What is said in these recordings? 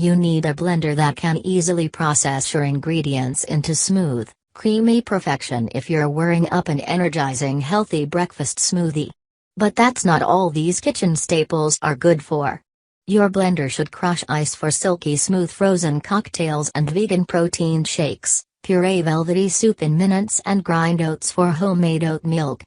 You need a blender that can easily process your ingredients into smooth, creamy perfection if you're whirling up an energizing healthy breakfast smoothie. But that's not all these kitchen staples are good for. Your blender should crush ice for silky smooth frozen cocktails and vegan protein shakes, puree velvety soup in minutes and grind oats for homemade oat milk.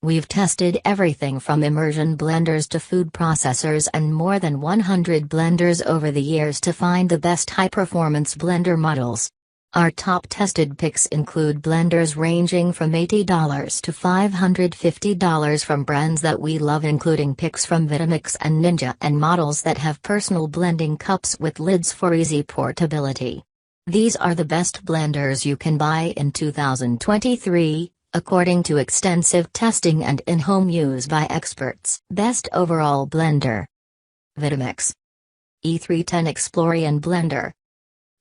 We've tested everything from immersion blenders to food processors and more than 100 blenders over the years to find the best high-performance blender models. Our top tested picks include blenders ranging from $80 to $550 from brands that we love, including picks from Vitamix and Ninja, and models that have personal blending cups with lids for easy portability. These are the best blenders you can buy in 2023, according to extensive testing and in-home use by experts. Best overall blender: Vitamix E310 Explorian Blender.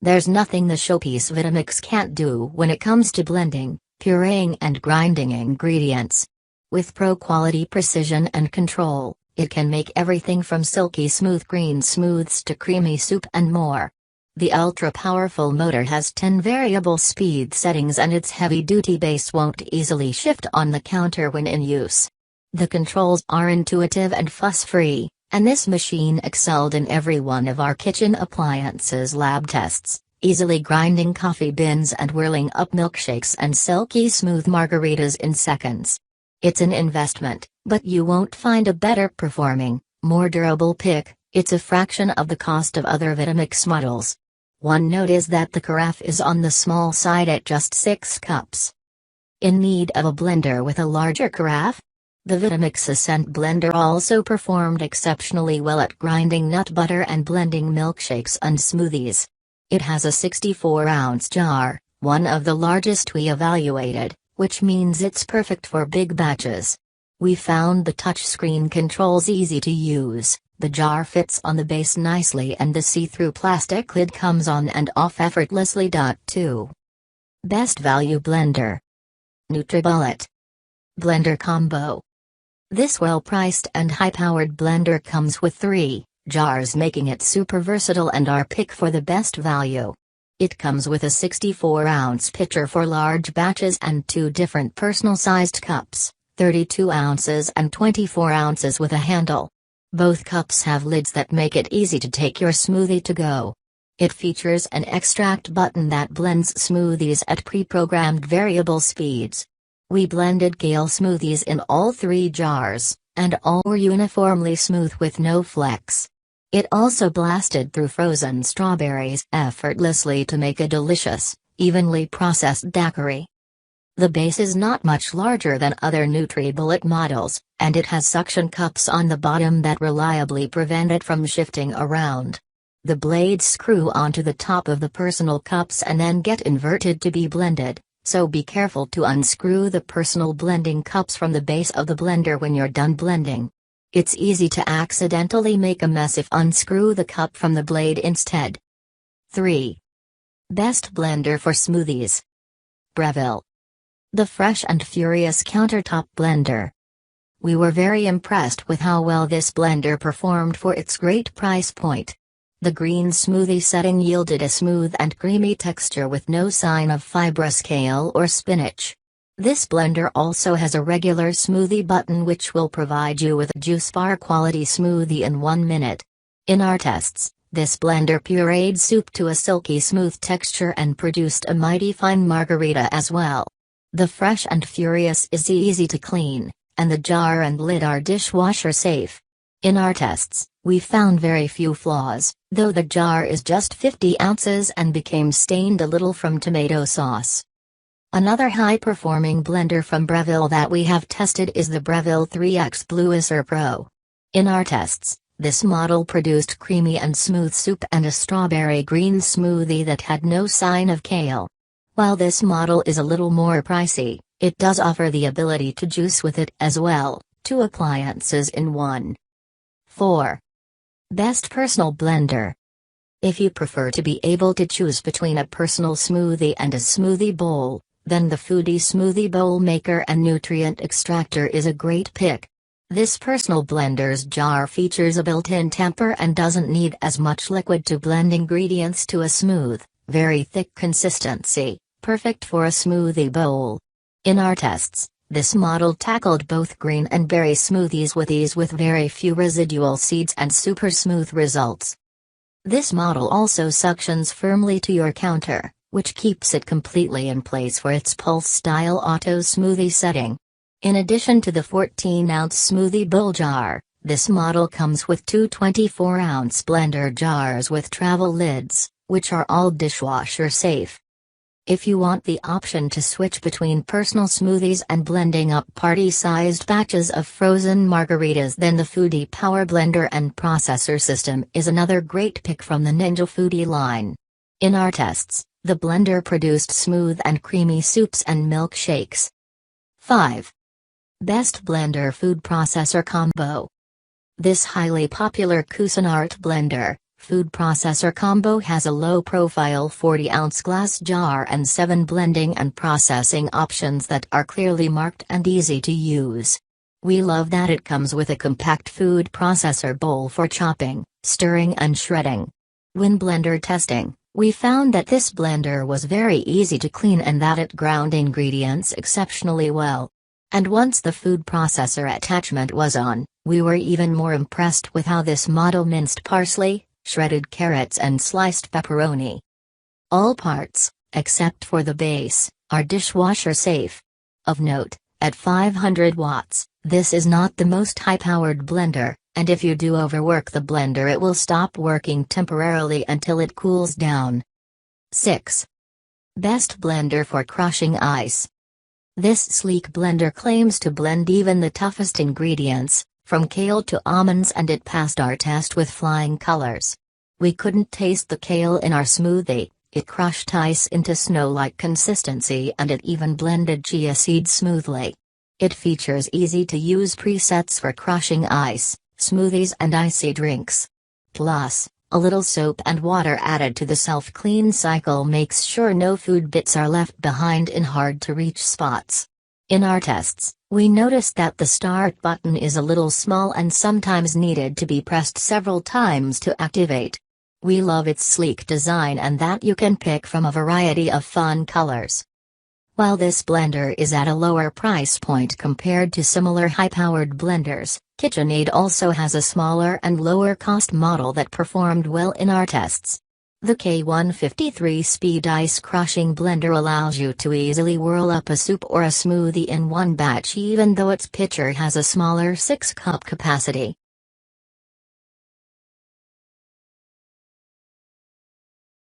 There's nothing the showpiece Vitamix can't do when it comes to blending, pureeing and grinding ingredients. With pro-quality precision and control, it can make everything from silky smooth green smooths to creamy soup and more. The ultra-powerful motor has 10 variable speed settings and its heavy-duty base won't easily shift on the counter when in use. The controls are intuitive and fuss-free, and this machine excelled in every one of our kitchen appliances lab tests, easily grinding coffee beans and whirling up milkshakes and silky smooth margaritas in seconds. It's an investment, but you won't find a better performing, more durable pick. It's a fraction of the cost of other Vitamix models. One note is that the carafe is on the small side at just 6 cups. In need of a blender with a larger carafe? The Vitamix Ascent blender also performed exceptionally well at grinding nut butter and blending milkshakes and smoothies. It has a 64-ounce jar, one of the largest we evaluated, which means it's perfect for big batches. We found the touchscreen controls easy to use, the jar fits on the base nicely and the see-through plastic lid comes on and off effortlessly. 2. Best value blender: NutriBullet Blender Combo. This well-priced and high-powered blender comes with 3 jars, making it super versatile and our pick for the best value. It comes with a 64-ounce pitcher for large batches and 2 different personal-sized cups, 32 ounces and 24 ounces with a handle. Both cups have lids that make it easy to take your smoothie to go. It features an extract button that blends smoothies at pre-programmed variable speeds. We blended kale smoothies in all 3 jars, and all were uniformly smooth with no flecks. It also blasted through frozen strawberries effortlessly to make a delicious, evenly processed daiquiri. The base is not much larger than other NutriBullet models, and it has suction cups on the bottom that reliably prevent it from shifting around. The blades screw onto the top of the personal cups and then get inverted to be blended, so be careful to unscrew the personal blending cups from the base of the blender when you're done blending. It's easy to accidentally make a mess if unscrew the cup from the blade instead. 3. Best blender for smoothies: Breville The Fresh and Furious Countertop Blender. We were very impressed with how well this blender performed for its great price point. The green smoothie setting yielded a smooth and creamy texture with no sign of fibrous kale or spinach. This blender also has a regular smoothie button which will provide you with a juice bar quality smoothie in 1 minute. In our tests, this blender pureed soup to a silky smooth texture and produced a mighty fine margarita as well. The Fresh and Furious is easy to clean, and the jar and lid are dishwasher safe. In our tests, we found very few flaws, though the jar is just 50 ounces and became stained a little from tomato sauce. Another high-performing blender from Breville that we have tested is the Breville 3X Bluiser Pro. In our tests, this model produced creamy and smooth soup and a strawberry green smoothie that had no sign of kale. While this model is a little more pricey, it does offer the ability to juice with it as well, 2 appliances in 1. 4. Best personal blender. If you prefer to be able to choose between a personal smoothie and a smoothie bowl, then the Foodie Smoothie Bowl Maker and Nutrient Extractor is a great pick. This personal blender's jar features a built-in tamper and doesn't need as much liquid to blend ingredients to a smooth, very thick consistency, perfect for a smoothie bowl. In our tests, this model tackled both green and berry smoothies with ease with very few residual seeds and super smooth results. This model also suctions firmly to your counter, which keeps it completely in place for its pulse-style auto smoothie setting. In addition to the 14-ounce smoothie bowl jar, this model comes with two 24-ounce blender jars with travel lids, which are all dishwasher safe. If you want the option to switch between personal smoothies and blending up party-sized batches of frozen margaritas, then the Foodie Power Blender and Processor System is another great pick from the Ninja Foodie line. In our tests, the blender produced smooth and creamy soups and milkshakes. 5. Best Blender Food Processor Combo. This highly popular Cuisinart blender, food processor combo has a low-profile 40-ounce glass jar and 7 blending and processing options that are clearly marked and easy to use. We love that it comes with a compact food processor bowl for chopping, stirring and shredding. When blender testing, we found that this blender was very easy to clean and that it ground ingredients exceptionally well. And once the food processor attachment was on, we were even more impressed with how this model minced parsley, shredded carrots and sliced pepperoni. All parts, except for the base, are dishwasher safe. Of note, at 500 watts, this is not the most high-powered blender, and if you do overwork the blender it will stop working temporarily until it cools down. 6. Best Blender for Crushing Ice. This sleek blender claims to blend even the toughest ingredients, from kale to almonds, and it passed our test with flying colors. We couldn't taste the kale in our smoothie, it crushed ice into snow-like consistency, and it even blended chia seeds smoothly. It features easy-to-use presets for crushing ice, smoothies and icy drinks. Plus, a little soap and water added to the self-clean cycle makes sure no food bits are left behind in hard-to-reach spots. In our tests, we noticed that the start button is a little small and sometimes needed to be pressed several times to activate. We love its sleek design and that you can pick from a variety of fun colors. While this blender is at a lower price point compared to similar high-powered blenders, KitchenAid also has a smaller and lower-cost model that performed well in our tests. The K153 Speed Ice Crushing Blender allows you to easily whirl up a soup or a smoothie in one batch even though its pitcher has a smaller 6-cup capacity.